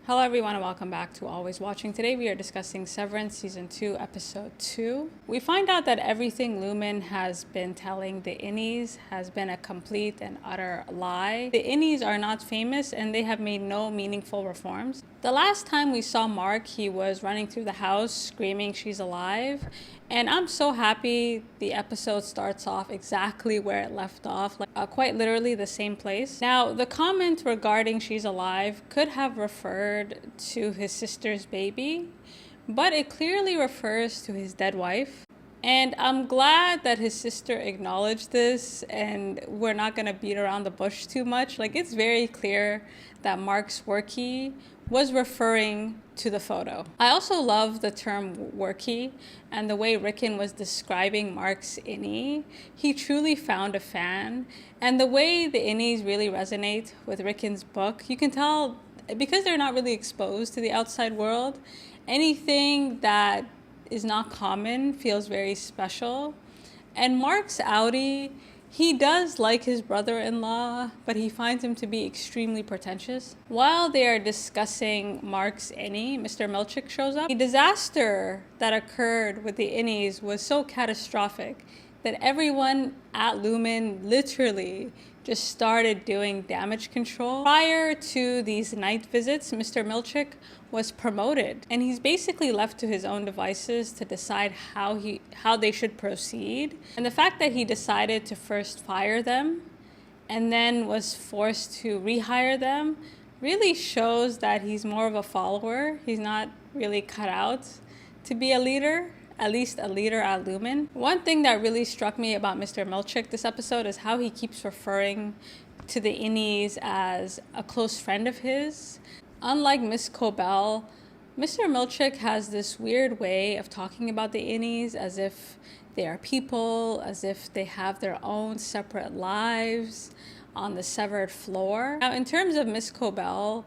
Hello everyone and welcome back to Always Watching. Today we are discussing Severance Season 2, Episode 2. We find out that everything Lumon has been telling the innies has been a complete and utter lie. The innies are not famous and they have made no meaningful reforms. The last time we saw Mark, he was running through the house screaming she's alive. And I'm so happy the episode starts off exactly where it left off, quite literally the same place. Now, the comment regarding she's alive could have referred to his sister's baby, but it clearly refers to his dead wife. And I'm glad that his sister acknowledged this and we're not going to beat around the bush too much. It's very clear that Mark's workie was referring to the photo. I also love the term workie and the way Rickon was describing Mark's innie. He truly found a fan, and the way the innies really resonate with Rickon's book, you can tell because they're not really exposed to the outside world. Anything that is not common feels very special. And Mark's Outie, he does like his brother-in-law, but he finds him to be extremely pretentious. While they are discussing Mark's innie, Mr. Milchick shows up. The disaster that occurred with the innies was so catastrophic that everyone at Lumon literally just started doing damage control. Prior to these night visits, Mr. Milchick was promoted, and he's basically left to his own devices to decide how they should proceed. And the fact that he decided to first fire them and then was forced to rehire them really shows that he's more of a follower. He's not really cut out to be a leader. At least a leader at Lumon. One thing that really struck me about Mr. Milchick this episode is how he keeps referring to the innies as a close friend of his. Unlike Miss Cobell, Mr. Milchick has this weird way of talking about the innies as if they are people, as if they have their own separate lives on the severed floor. Now, in terms of Miss Cobell,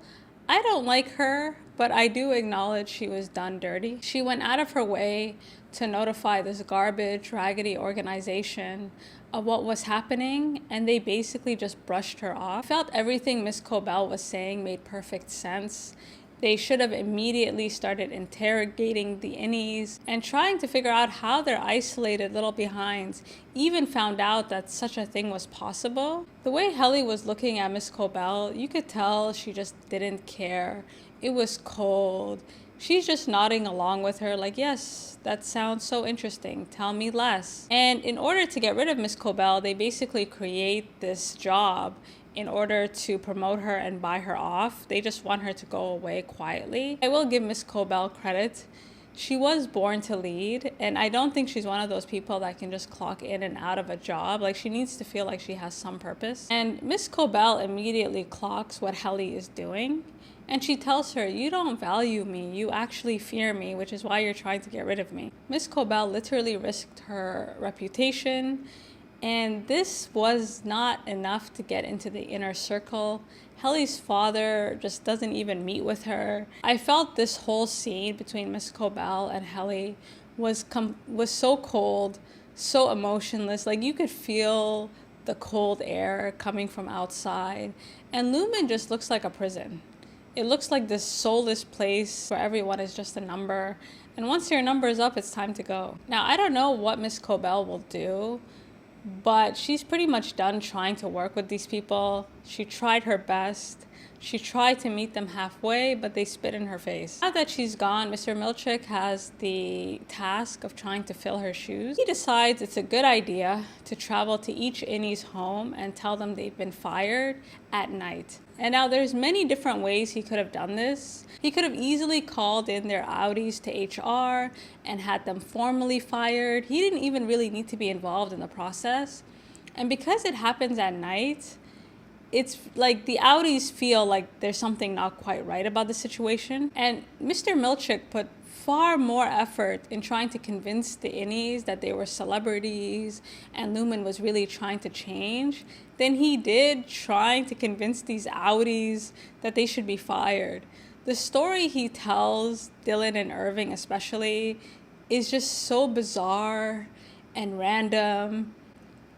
I don't like her, but I do acknowledge she was done dirty. She went out of her way to notify this garbage, raggedy organization of what was happening, and they basically just brushed her off. I felt everything Miss Cobell was saying made perfect sense. They should have immediately started interrogating the innies and trying to figure out how their isolated little behinds even found out that such a thing was possible. The way Helly was looking at Miss Cobell, you could tell she just didn't care. It was cold. She's just nodding along with her like, yes, that sounds so interesting. Tell me less. And in order to get rid of Miss Cobell, they basically create this job in order to promote her and buy her off. They just want her to go away quietly. I will give Miss Cobell credit. She was born to lead, and I don't think she's one of those people that can just clock in and out of a job. She needs to feel like she has some purpose. And Miss Cobell immediately clocks what Helly is doing. And she tells her, you don't value me, you actually fear me, which is why you're trying to get rid of me. Miss Cobell literally risked her reputation, and this was not enough to get into the inner circle. Helly's father just doesn't even meet with her. I felt this whole scene between Miss Cobell and Helly was so cold, so emotionless. You could feel the cold air coming from outside. And Lumon just looks like a prison. It looks like this soulless place where everyone is just a number. And once your number is up, it's time to go. Now, I don't know what Miss Cobell will do, but she's pretty much done trying to work with these people. She tried her best. She tried to meet them halfway, but they spit in her face. Now that she's gone, Mr. Milchick has the task of trying to fill her shoes. He decides it's a good idea to travel to each innie's home and tell them they've been fired at night. And now there's many different ways he could have done this. He could have easily called in their Outies to HR and had them formally fired. He didn't even really need to be involved in the process. And because it happens at night, it's like the Outies feel like there's something not quite right about the situation. And Mr. Milchick put far more effort in trying to convince the innies that they were celebrities and Lumon was really trying to change than he did trying to convince these Outies that they should be fired. The story he tells, Dylan and Irving especially, is just so bizarre and random.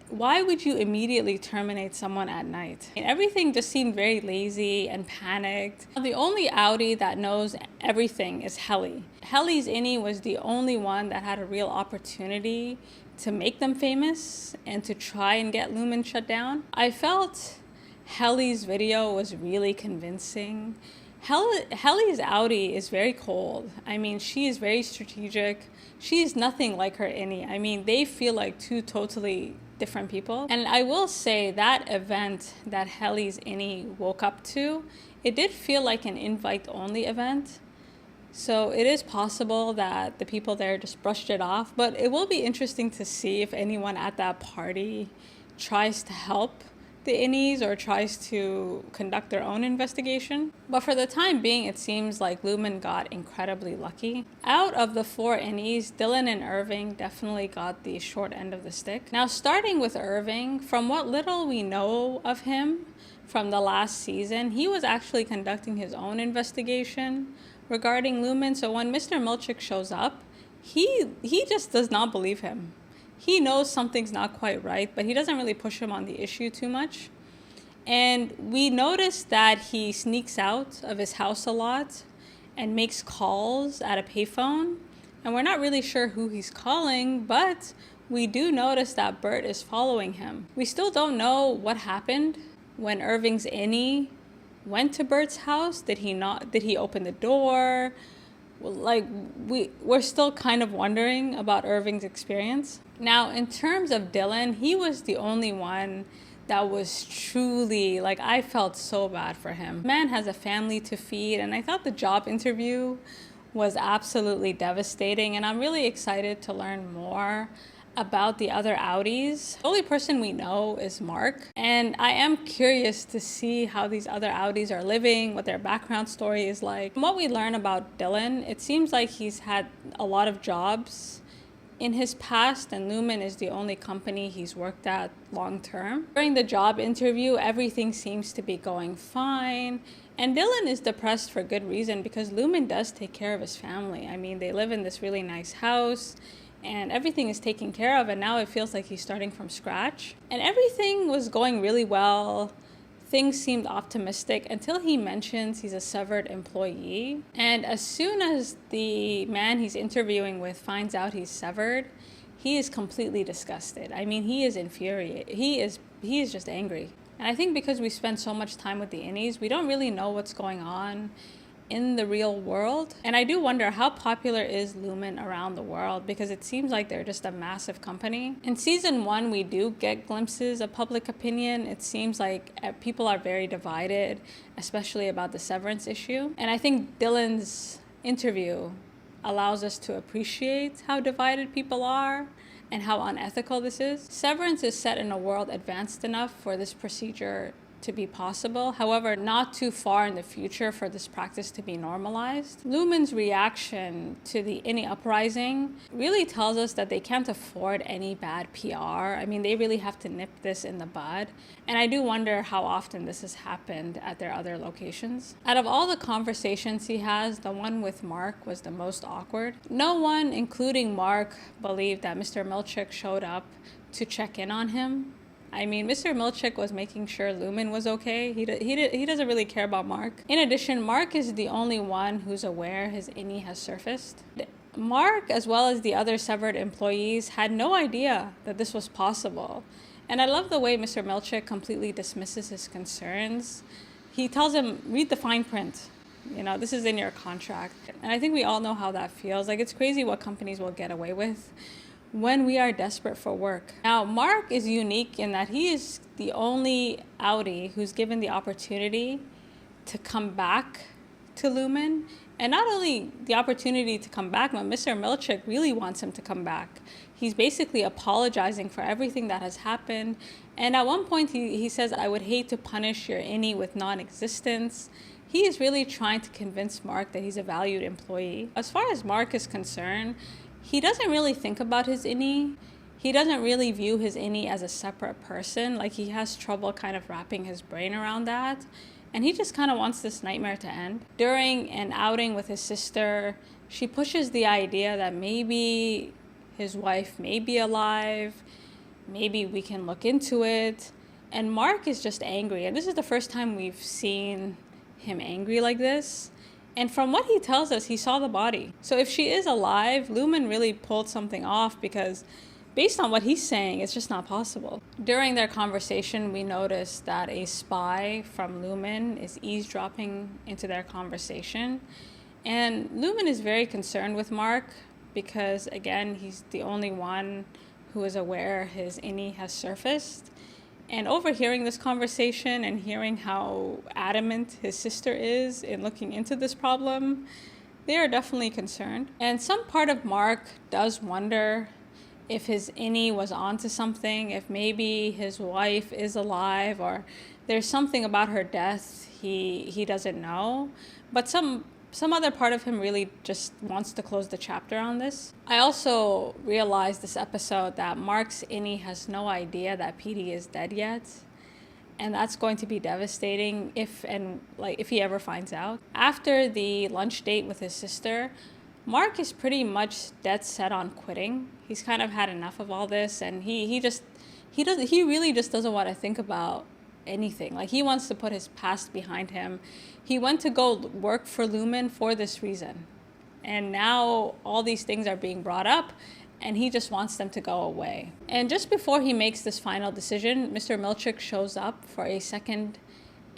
why would you immediately terminate someone at night? And everything just seemed very lazy and panicked. The only Outie that knows everything is Helly. Helly's innie was the only one that had a real opportunity to make them famous and to try and get Lumon shut down. I felt Helly's video was really convincing. Helly's Outie is very cold. I mean, she is very strategic. She is nothing like her innie. I mean, they feel like two totally different people. And I will say that event that Helly's innie woke up to, it did feel like an invite-only event. So it is possible that the people there just brushed it off, but it will be interesting to see if anyone at that party tries to help the innies or tries to conduct their own investigation. But for the time being, it seems like Lumon got incredibly lucky. Out of the 4 innies, Dylan and Irving definitely got the short end of the stick. Now, starting with Irving, from what little we know of him from the last season, he was actually conducting his own investigation regarding Lumon. So when Mr. Milchick shows up, he just does not believe him. He knows something's not quite right, but he doesn't really push him on the issue too much. And we notice that he sneaks out of his house a lot and makes calls at a payphone. And we're not really sure who he's calling, but we do notice that Bert is following him. We still don't know what happened when Irving's innie went to Bert's house. Did he open the door? Like, we're still kind of wondering about Irving's experience. Now, in terms of Dylan, he was the only one that was truly, like, I felt so bad for him. The man has a family to feed, and I thought the job interview was absolutely devastating, and I'm really excited to learn more about the other Outies. The only person we know is Mark, and I am curious to see how these other Outies are living, what their background story is like. From what we learn about Dylan, it seems like he's had a lot of jobs in his past, and Lumon is the only company he's worked at long term. During the job interview, everything seems to be going fine, and Dylan is depressed for good reason because Lumon does take care of his family. I mean, they live in this really nice house, and everything is taken care of, and now it feels like he's starting from scratch. And everything was going really well. Things seemed optimistic until he mentions he's a severed employee. And as soon as the man he's interviewing with finds out he's severed, he is completely disgusted. I mean, he is infuriated. He is just angry. And I think because we spend so much time with the innies, we don't really know what's going on in the real world. And I do wonder, how popular is Lumon around the world, because it seems like they're just a massive company. In season 1, we do get glimpses of public opinion. It seems like people are very divided, especially about the Severance issue. And I think Dylan's interview allows us to appreciate how divided people are and how unethical this is. Severance is set in a world advanced enough for this procedure to be possible, however, not too far in the future for this practice to be normalized. Lumon's reaction to the innie uprising really tells us that they can't afford any bad PR. I mean, they really have to nip this in the bud. And I do wonder how often this has happened at their other locations. Out of all the conversations he has, the one with Mark was the most awkward. No one, including Mark, believed that Mr. Milchick showed up to check in on him. I mean, Mr. Milchick was making sure Lumon was okay. He doesn't really care about Mark. In addition, Mark is the only one who's aware his innie has surfaced. Mark, as well as the other severed employees, had no idea that this was possible. And I love the way Mr. Milchick completely dismisses his concerns. He tells him, read the fine print. You know, this is in your contract. And I think we all know how that feels. Like, it's crazy what companies will get away with when we are desperate for work. Now, Mark is unique in that he is the only Outie who's given the opportunity to come back to Lumon. And not only the opportunity to come back, but Mr. Milchick really wants him to come back. He's basically apologizing for everything that has happened. And at one point, he says, I would hate to punish your innie with non-existence. He is really trying to convince Mark that he's a valued employee. As far as Mark is concerned, he doesn't really think about his innie. He doesn't really view his innie as a separate person. Like, he has trouble kind of wrapping his brain around that. And he just kind of wants this nightmare to end. During an outing with his sister, she pushes the idea that maybe his wife may be alive. maybe we can look into it. And Mark is just angry. And this is the first time we've seen him angry like this. And from what he tells us, he saw the body. So if she is alive, Lumon really pulled something off, because based on what he's saying, it's just not possible. During their conversation, we noticed that a spy from Lumon is eavesdropping into their conversation. And Lumon is very concerned with Mark because, again, he's the only one who is aware his innie has surfaced. And overhearing this conversation and hearing how adamant his sister is in looking into this problem, they are definitely concerned. And some part of Mark does wonder if his innie was onto something, if maybe his wife is alive, or there's something about her death he doesn't know. But some other part of him really just wants to close the chapter on this. I also realized this episode that Mark's innie has no idea that Petey is dead yet. And that's going to be devastating if he ever finds out. After the lunch date with his sister, Mark is pretty much dead set on quitting. He's kind of had enough of all this, and he really just doesn't want to think about anything. Like, he wants to put his past behind him. He went to go work for Lumon for this reason. And now all these things are being brought up, and he just wants them to go away. And just before he makes this final decision, Mr. Milchick shows up for a second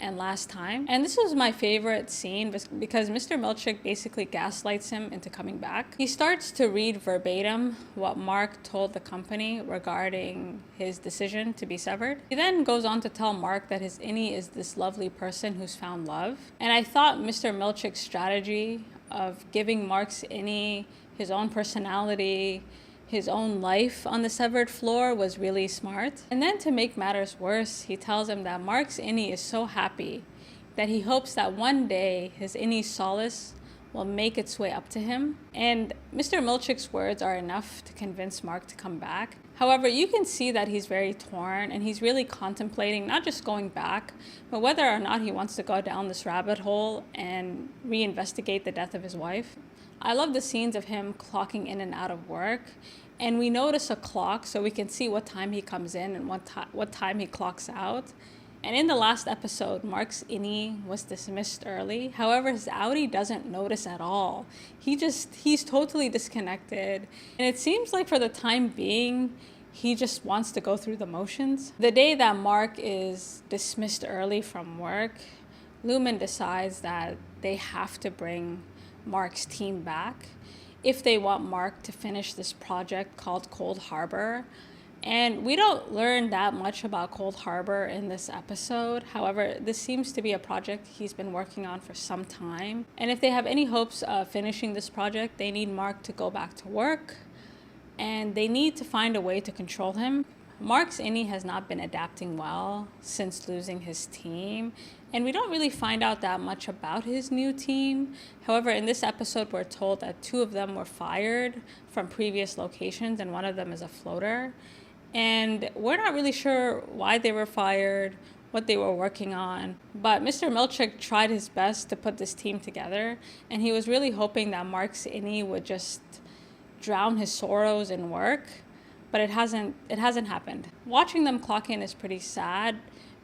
and last time. And this was my favorite scene because Mr. Milchick basically gaslights him into coming back. He starts to read verbatim what Mark told the company regarding his decision to be severed. He then goes on to tell Mark that his innie is this lovely person who's found love. And I thought Mr. Milchick's strategy of giving Mark's innie his own personality, his own life on the severed floor was really smart. And then to make matters worse, he tells him that Mark's innie is so happy that he hopes that one day his innie's solace will make its way up to him. And Mr. Milchick's words are enough to convince Mark to come back. However, you can see that he's very torn, and he's really contemplating not just going back, but whether or not he wants to go down this rabbit hole and reinvestigate the death of his wife. I love the scenes of him clocking in and out of work, and we notice a clock so we can see what time he comes in and what time he clocks out. And in the last episode, Mark's innie was dismissed early. However, his outie doesn't notice at all. He's totally disconnected. And it seems like for the time being, he just wants to go through the motions. The day that Mark is dismissed early from work, Lumon decides that they have to bring Mark's team back if they want Mark to finish this project called Cold Harbor. And we don't learn that much about Cold Harbor in this episode. However, this seems to be a project he's been working on for some time. And if they have any hopes of finishing this project, they need Mark to go back to work, and they need to find a way to control him. Mark's innie has not been adapting well since losing his team, and we don't really find out that much about his new team. However, in this episode, we're told that 2 of them were fired from previous locations, and 1 of them is a floater. And we're not really sure why they were fired, what they were working on. But Mr. Milchick tried his best to put this team together, and he was really hoping that Mark's innie would just drown his sorrows in work. But it hasn't happened. Watching them clock in is pretty sad.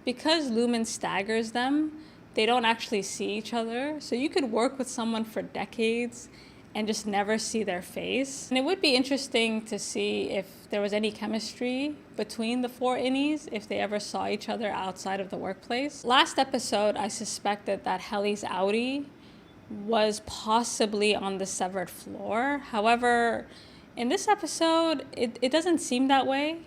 Because Lumon staggers them, they don't actually see each other. So you could work with someone for decades and just never see their face. And it would be interesting to see if there was any chemistry between the 4 innies, if they ever saw each other outside of the workplace. Last episode, I suspected that Helly's outie was possibly on the severed floor. However, in this episode, it doesn't seem that way.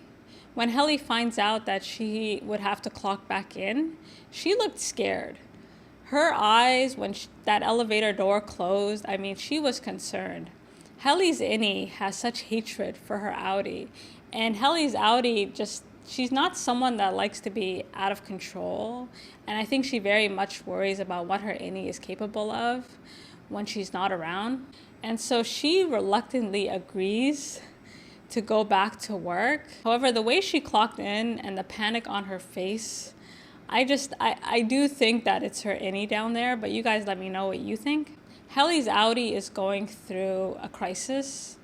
When Helly finds out that she would have to clock back in, she looked scared. Her eyes, when that elevator door closed, she was concerned. Helly's innie has such hatred for her outie. And Helly's outie she's not someone that likes to be out of control. And I think she very much worries about what her innie is capable of when she's not around. And so she reluctantly agrees to go back to work. However, the way she clocked in and the panic on her face, I do think that it's her innie down there, but you guys let me know what you think. Helly's outie is going through a crisis.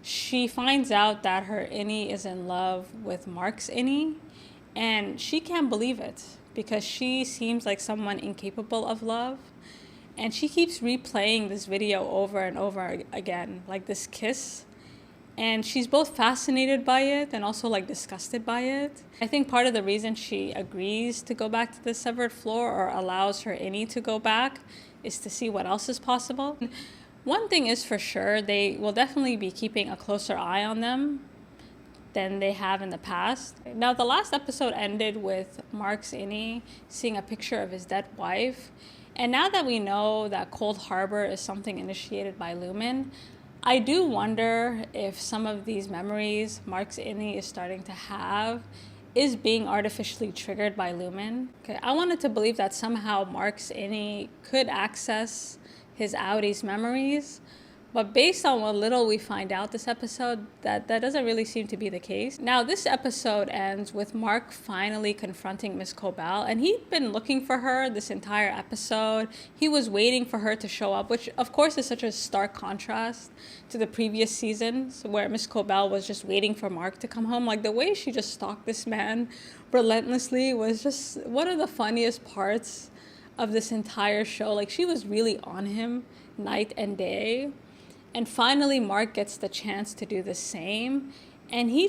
she finds out that her innie is in love with Mark's innie, and she can't believe it because she seems like someone incapable of love. And she keeps replaying this video over and over again, like this kiss. And she's both fascinated by it and also like disgusted by it. I think part of the reason she agrees to go back to the severed floor or allows her innie to go back is to see what else is possible. One thing is for sure, they will definitely be keeping a closer eye on them than they have in the past. Now, the last episode ended with Mark's innie seeing a picture of his dead wife. And now that we know that Cold Harbor is something initiated by Lumon, I do wonder if some of these memories Mark's innie is starting to have is being artificially triggered by Lumon. Okay, I wanted to believe that somehow Mark's innie could access his Outie's memories, but based on what little we find out this episode, that doesn't really seem to be the case. Now, this episode ends with Mark finally confronting Miss Cobell, and he'd been looking for her this entire episode. He was waiting for her to show up, which of course is such a stark contrast to the previous seasons where Miss Cobell was just waiting for Mark to come home. Like, the way she just stalked this man relentlessly was just one of the funniest parts of this entire show. Like, she was really on him night and day. And finally, Mark gets the chance to do the same. And he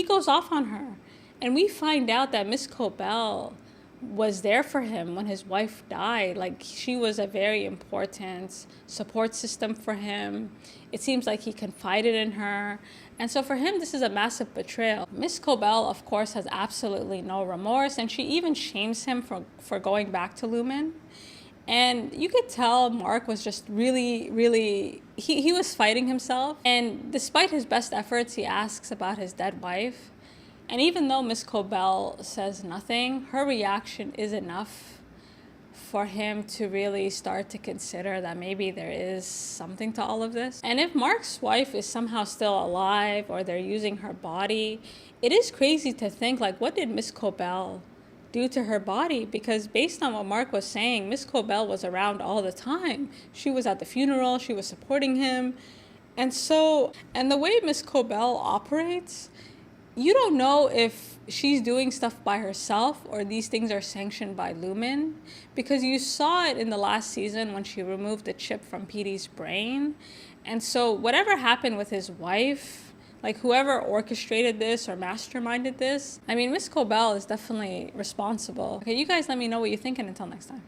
goes off on her. And we find out that Miss Cobell was there for him when his wife died. Like, she was a very important support system for him. It seems like he confided in her. And so for him, this is a massive betrayal. Miss Cobell, of course, has absolutely no remorse. And she even shames him for going back to Lumon. And you could tell Mark was just really, he was fighting himself. And despite his best efforts, he asks about his dead wife. And even though Miss Cobell says nothing, her reaction is enough for him to really start to consider that maybe there is something to all of this. And if Mark's wife is somehow still alive or they're using her body, it is crazy to think, like, what did Miss Cobell do to her body? Because based on what Mark was saying, Miss Cobell was around all the time. She was at the funeral, she was supporting him. And the way Miss Cobell operates, you don't know if she's doing stuff by herself or these things are sanctioned by Lumon, because you saw it in the last season when she removed the chip from Petey's brain. And so whatever happened with his wife, like whoever orchestrated this or masterminded this, I mean, Miss Cobell is definitely responsible. Okay, you guys let me know what you think, and until next time.